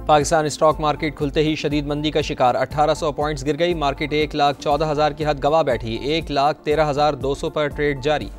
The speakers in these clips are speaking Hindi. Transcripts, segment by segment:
पाकिस्तान स्टॉक मार्केट खुलते ही शदीद मंदी का शिकार, 1800 पॉइंट्स गिर गई। मार्केट 1,14,000 की हद गवा बैठी, 1,13,200 पर ट्रेड जारी।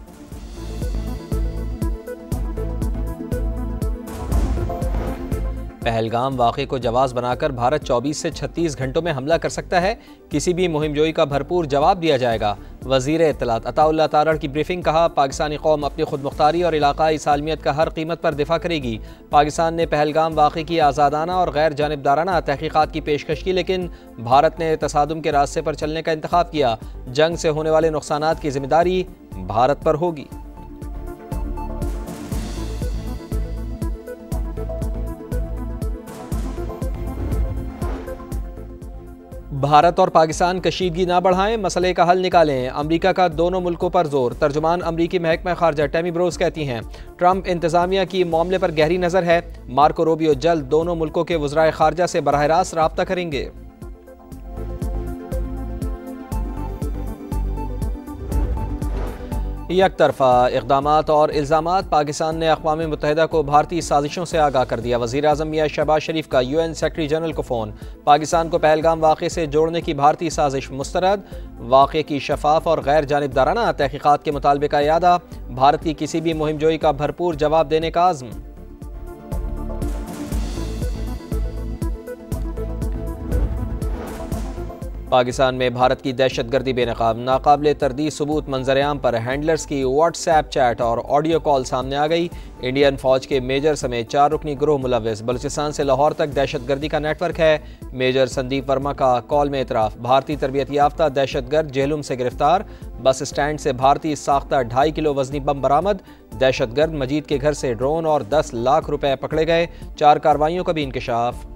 पहलगाम वाक़े को जवाब बनाकर भारत 24 से 36 घंटों में हमला कर सकता है, किसी भी मुहिमजोई का भरपूर जवाब दिया जाएगा। वज़ीर इत्तलात अताउल्लाह तारड़ की ब्रीफिंग, कहा पाकिस्तानी कौम अपनी खुद मुख्तारी और इलाकाई सालमियत का हर कीमत पर दिफा करेगी। पाकिस्तान ने पहलगाम वाक़े की आज़ादाना और गैर जानिबदाराना तहकीक़ात की पेशकश की, लेकिन भारत ने तसादुम के रास्ते पर चलने का इंतखाब किया। जंग से होने वाले नुकसानात की जिम्मेदारी भारत पर होगी। भारत और पाकिस्तान कशीदगी ना बढ़ाएं, मसले का हल निकालें। अमरीका का दोनों मुल्कों पर जोर। तर्जुमान अमरीकी महकमा खारजा टैमी ब्रोस कहती हैं, ट्रंप इंतजामिया की मामले पर गहरी नज़र है। मार्को रूबियो जल्द दोनों मुल्कों के वज़राए खारजा से बराह रास्त राब्ता करेंगे। यकतरफा इक़दामात और इल्ज़ामात, पाकिस्तान ने अक़वाम मुत्तहिदा को भारतीय साजिशों से आगाह कर दिया। वज़ीर आज़म मियां शहबाज शरीफ का UN सेक्रेटरी जनरल को फ़ोन, पाकिस्तान को पहलगाम वाक़े से जोड़ने की भारतीय साजिश मुस्तरद। वाक़े की शफाफ और गैर जानिबदाराना तहक़ीक़ात के मुतालबे का यादा, भारत की किसी भी मुहिमजोई का भरपूर जवाब देने का आज़्म। पाकिस्तान में भारत की दहशतगर्दी बेनकाब, नाकाबिले तरदीद सबूत मंजरेआम पर हैंडलर्स की व्हाट्सएप चैट और ऑडियो कॉल सामने आ गई। इंडियन फौज के मेजर समेत 4 रुकनी ग्रोह मुलव्वस, बलूचिस्तान से लाहौर तक दहशतगर्दी का नेटवर्क है। मेजर संदीप वर्मा का कॉल में इतराफ़, भारतीय तरबियत याफ्ता दहशतगर्द जेहलुम से गिरफ्तार। बस स्टैंड से भारतीय साख्ता 2.5 किलो वजनी बम बरामद। दहशतगर्द मजीद के घर से ड्रोन और 10 लाख रुपए पकड़े गए। 4 कार्रवाइयों का भी इंकशाफ।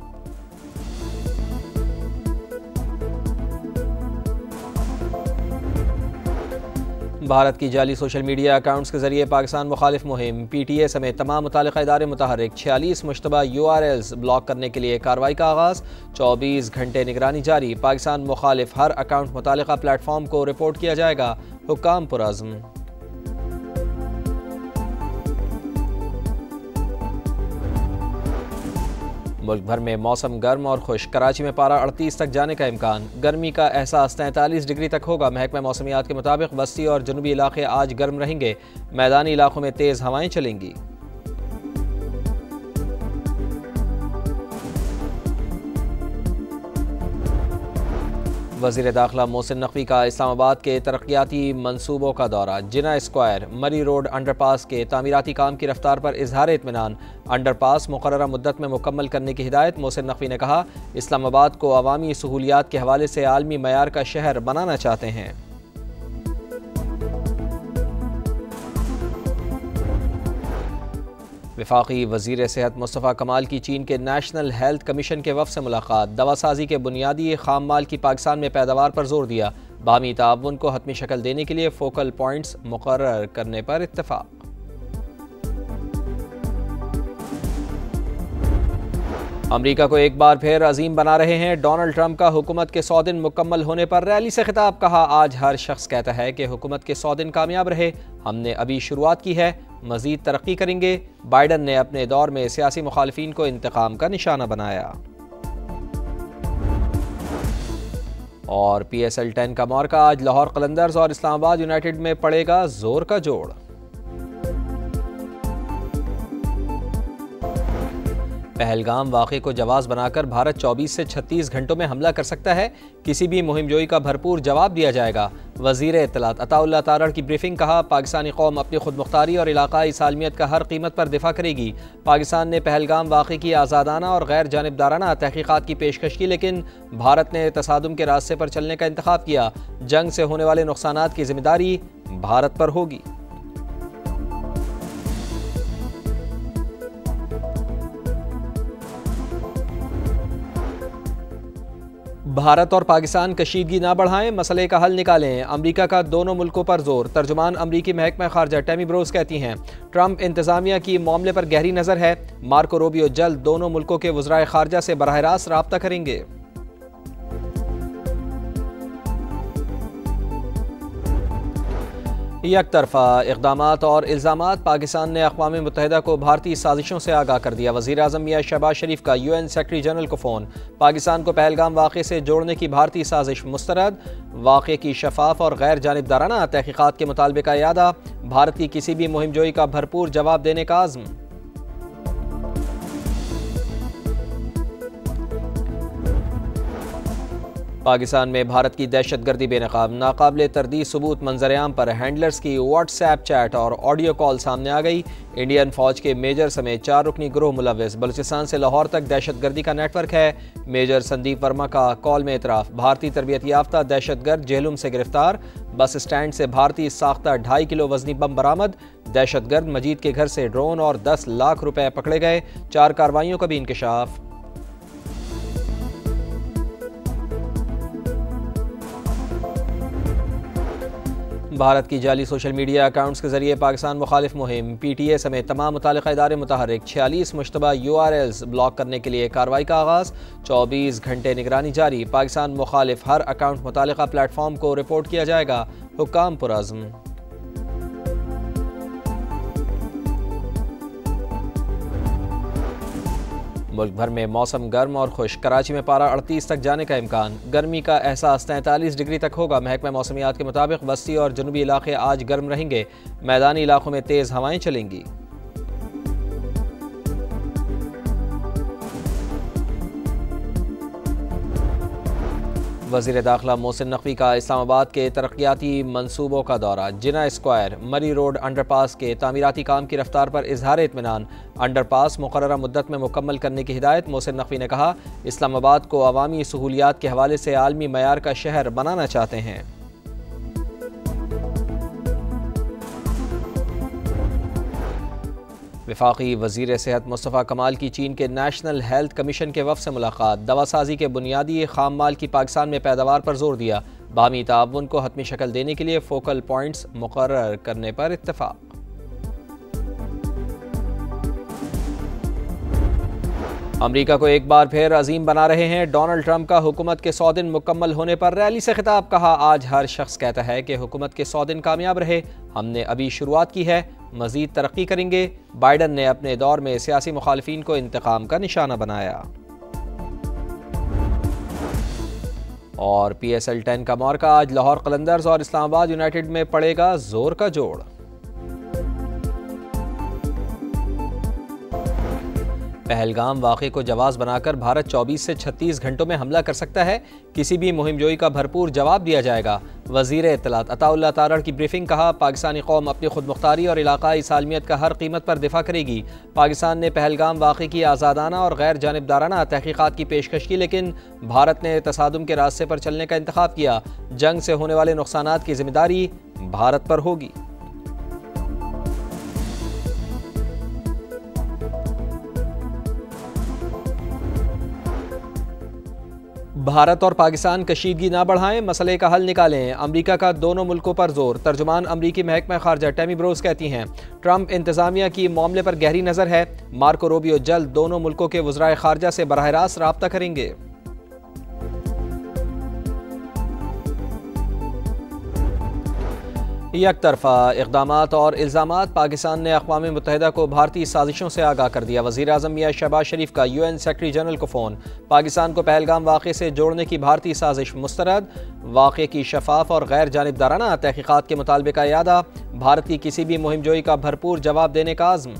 भारत की जाली सोशल मीडिया अकाउंट्स के जरिए पाकिस्तान मुखालिफ मुहिम, PTA समेत तमाम मुतालिका इदारे मुतहर्रिक, 46 मुश्तबा URLs ब्लॉक करने के लिए कार्रवाई का आगाज़। 24 घंटे निगरानी जारी। पाकिस्तान मुखालिफ हर अकाउंट मुतालिका प्लेटफॉर्म को रिपोर्ट किया जाएगा। हुक्काम पुरअज़्म। मुल्क भर में मौसम गर्म और खुश, कराची में पारा 38 तक जाने का इम्कान। गर्मी का एहसास 43 डिग्री तक होगा। महकमा मौसमियात के मुताबिक वस्ती और जनूबी इलाके आज गर्म रहेंगे, मैदानी इलाकों में तेज़ हवाएं चलेंगी। वज़ीर दाखिला मोहसिन नकवी का इस्लामाबाद के तरक्याती मनसूबों का दौरा। जिना स्क्वायर, मरी रोड अंडरपास के तामीराती काम की रफ्तार पर इजहार इत्मीनान। अंडरपास मुकर्ररा मुद्दत में मुकम्मल करने की हिदायत। मोहसिन नकवी ने कहा, इस्लामाबाद को अवामी सहूलियात के हवाले से आलमी मयार का शहर बनाना चाहते हैं। वफाकी वज़ीर सेहत मुस्तफ़ा कमाल की चीन के नेशनल हेल्थ कमीशन के वफ़द से मुलाकात। दवासाजी के बुनियादी खाम माल की पाकिस्तान में पैदावार पर जोर दिया। बाहमी ताउन को हतमी शक्ल देने के लिए फोकल पॉइंट्स मुकर्रर करने पर इत्तफ़ाक़। अमरीका को एक बार फिर अजीम बना रहे हैं डोनाल्ड ट्रंप का हुकूमत के 100 दिन मुकम्मल होने पर रैली से खिताब। कहा, आज हर शख्स कहता है कि हुकूमत के 100 दिन कामयाब रहे, हमने अभी शुरुआत की है, मजीद तरक्की करेंगे। बाइडन ने अपने दौर में सियासी मुखालिफिन को इंतकाम का निशाना बनाया। और PSL 10 का मौका आज लाहौर कलंदर्स और इस्लामाबाद यूनाइटेड में पड़ेगा जोर का जोड़। पहलगाम वाक़े को जवाब बनाकर भारत 24 से 36 घंटों में हमला कर सकता है, किसी भी मुहिमजोई का भरपूर जवाब दिया जाएगा। वज़ीर इत्तलात अताउल्लाह तारड़ की ब्रीफिंग, कहा पाकिस्तानी कौम अपनी खुद मुख्तारी और इलाकाई सालमियत का हर कीमत पर दिफा करेगी। पाकिस्तान ने पहलगाम वाक़े की आज़ादाना और गैर जानिबदाराना तहकीक़ात की पेशकश की, लेकिन भारत ने तसादुम के रास्ते पर चलने का इंतखाब किया। जंग से होने वाले नुकसानात की जिम्मेदारी भारत पर होगी। भारत और पाकिस्तान कशीदगी ना बढ़ाएं, मसले का हल निकालें। अमरीका का दोनों मुल्कों पर जोर। तर्जुमान अमरीकी महकमा खारजा टैमी ब्रोस कहती हैं, ट्रंप इंतजामिया की मामले पर गहरी नज़र है। मार्को रूबियो जल्द दोनों मुल्कों के वज़राए खारजा से बराह रास्त राब्ता करेंगे। एक तरफा इक़दामात और इल्ज़ामात, पाकिस्तान ने अक़वाम मुत्तहिदा को भारतीय साजिशों से आगाह कर दिया। वज़ीर आज़म मियां शहबाज शरीफ का UN सेक्रेटरी जनरल को फ़ोन। पाकिस्तान को पहलगाम वाक़े से जोड़ने की भारतीय साजिश मुस्तरद। वाक़े की शफाफ और गैर जानिबदाराना तहक़ीक़ात के मुतालबे का यादा। भारत की किसी भी मुहिम जोई का भरपूर जवाब देने का आज़्म। पाकिस्तान में भारत की दहशतगर्दी बेनकाब, नाकाबिले तरदीद सबूत मंजरेआम पर हैंडलर्स की व्हाट्सएप चैट और ऑडियो कॉल सामने आ गई। इंडियन फौज के मेजर समेत 4 रुकनी ग्रोह मुलव्वस। बलूचिस्तान से लाहौर तक दहशतगर्दी का नेटवर्क है। मेजर संदीप वर्मा का कॉल में इतराफ़। भारतीय तरबियत याफ्ता दहशतगर्द जेहलुम से गिरफ्तार। बस स्टैंड से भारतीय साख्ता 2.5 किलो वजनी बम बरामद। दहशतगर्द मजीद के घर से ड्रोन और 10 लाख रुपए पकड़े गए। 4 कार्रवाइयों का भी इंकशाफ। भारत की जाली सोशल मीडिया अकाउंट्स के जरिए पाकिस्तान मुखालिफ मुहिम। PTA समेत तमाम मुतालिका इदारे मुतहर्रिक। 46 मुश्तबा URLs ब्लॉक करने के लिए कार्रवाई का आगाज़। 24 घंटे निगरानी जारी। पाकिस्तान मुखालिफ हर अकाउंट मुतालिका प्लेटफॉर्म को रिपोर्ट किया जाएगा। हुक्काम पुरअज़्म। मुल्क भर में मौसम गर्म और खुश। कराची में पारा 38 तक जाने का इम्कान। गर्मी का एहसास 43 डिग्री तक होगा। महकमा मौसमियात के मुताबिक वस्ती और जनूबी इलाके आज गर्म रहेंगे। मैदानी इलाकों में तेज़ हवाएं चलेंगी। वज़ीर दाखिला मोहसिन नकवी का इस्लामाबाद के तरक्याती मनसूबों का दौरा। जिना स्क्वायर, मरी रोड अंडरपास के तामीराती काम की रफ्तार पर इजहार इत्मीनान। अंडरपास मुकर्ररा मुद्दत में मुकम्मल करने की हिदायत। मोहसिन नकवी ने कहा, इस्लामाबाद को अवामी सहूलियात के हवाले से आलमी मयार का शहर बनाना चाहते हैं। वफाकी वज़ीर सेहत मुस्तफ़ा कमाल की चीन के नेशनल हेल्थ कमीशन के वफ़द से मुलाकात। दवासाजी के बुनियादी खाम माल की पाकिस्तान में पैदावार पर जोर दिया। बाहमी ताउन को हतमी शक्ल देने के लिए फोकल पॉइंट्स मुकर्रर करने पर इत्तफ़ाक़। अमरीका को एक बार फिर अजीम बना रहे हैं डोनाल्ड ट्रंप का हुकूमत के 100 दिन मुकम्मल होने पर रैली से खिताब। कहा, आज हर शख्स कहता है कि हुकूमत के 100 दिन कामयाब रहे। हमने अभी शुरुआत की है, मजीद तरक्की करेंगे। बाइडन ने अपने दौर में सियासी मुखालिफिन को इंतकाम का निशाना बनाया। और PSL 10 का मौका आज लाहौर कलंदर्स और इस्लामाबाद यूनाइटेड में पड़ेगा जोर का जोड़। पहलगाम वाक़े को जवाब बनाकर भारत 24 से 36 घंटों में हमला कर सकता है। किसी भी मुहिम जोई का भरपूर जवाब दिया जाएगा। वज़ीर इत्तलात अताउल्लाह तारड़ की ब्रीफिंग। कहा, पाकिस्तानी कौम अपनी खुद मुख्तारी और इलाकाई सालमियत का हर कीमत पर दिफा करेगी। पाकिस्तान ने पहलगाम वाक़े की आज़ादाना और गैर जानिबदाराना तहक़ीक़ात की पेशकश की, लेकिन भारत ने तसादुम के रास्ते पर चलने का इंतखाब किया। जंग से होने वाले नुकसानात की जिम्मेदारी भारत पर होगी। भारत और पाकिस्तान कशीदगी ना बढ़ाएं, मसले का हल निकालें। अमरीका का दोनों मुल्कों पर जोर। तर्जुमान अमरीकी महकमा खारजा टैमी ब्रोस कहती हैं, ट्रंप इंतजामिया की मामले पर गहरी नज़र है। मार्को रूबियो जल्द दोनों मुल्कों के वज़राए खारजा से बराह रास्त राब्ता करेंगे। एक तरफा इक़दामात और इल्ज़ामात, पाकिस्तान ने अक़वाम मुत्तहिदा को भारतीय साजिशों से आगाह कर दिया। वज़ीर आज़म मियां शहबाज शरीफ का UN सेक्रेटरी जनरल को फ़ोन। पाकिस्तान को पहलगाम वाक़े से जोड़ने की भारतीय साजिश मुस्तरद। वाक़े की शफाफ और गैर जानिबदाराना तहक़ीक़ात के मुतालबे का यादा। भारत की किसी भी मुहिम जोई का भरपूर जवाब देने का आज़्म।